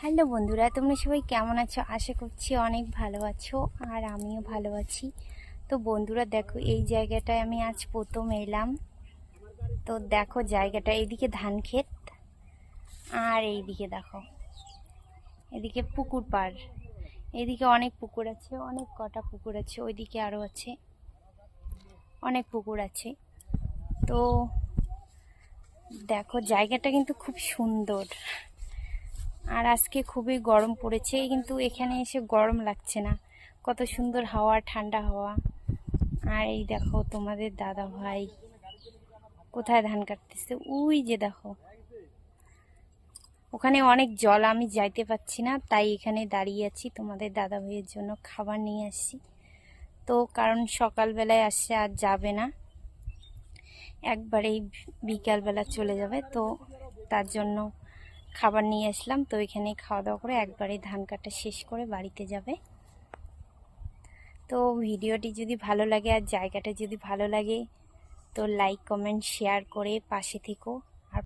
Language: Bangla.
হ্যালো বন্ধুরা, তোমরা সবাই কেমন আছো? আশা করছি অনেক ভালো আছো, আর আমিও ভালো আছি। তো বন্ধুরা দেখো, এই জায়গাটায় আমি আজ প্রথম এলাম। তো দেখো জায়গাটা, এইদিকে ধান ক্ষেত, আর এইদিকে দেখো, এদিকে পুকুর পাড়। এদিকে অনেক পুকুর আছে, অনেক কটা পুকুর আছে, ওইদিকে আরও আছে, অনেক পুকুর আছে। তো দেখো জায়গাটা কিন্তু খুব সুন্দর। আর আজকে খুবই গরম পড়েছে, কিন্তু এখানে এসে গরম লাগছে না, কত সুন্দর হাওয়া, ঠান্ডা হাওয়া। আর এই দেখো তোমাদের দাদা ভাই কোথায় ধান কাটতেছে, ওই যে দেখো ওখানে অনেক জল, আমি যাইতে পারছি না, তাই এখানে দাঁড়িয়ে আছি। তোমাদের দাদা ভাইয়ের জন্য খাবার নিয়ে আসছি। তো কারণ সকালবেলায় আসছে, আর যাবে না, একবারেই বিকালবেলা চলে যাবে। তো তার জন্য খাবার নিয়ে আসলাম। তো এখানে খাওয়া দাওয়া করে একবারে ধান কাটা শেষ করে বাড়িতে যাবে। তো ভিডিওটি যদি ভালো লাগে আর জায়গাটা যদি ভালো লাগে, তো লাইক কমেন্ট শেয়ার করে পাশে থেকো।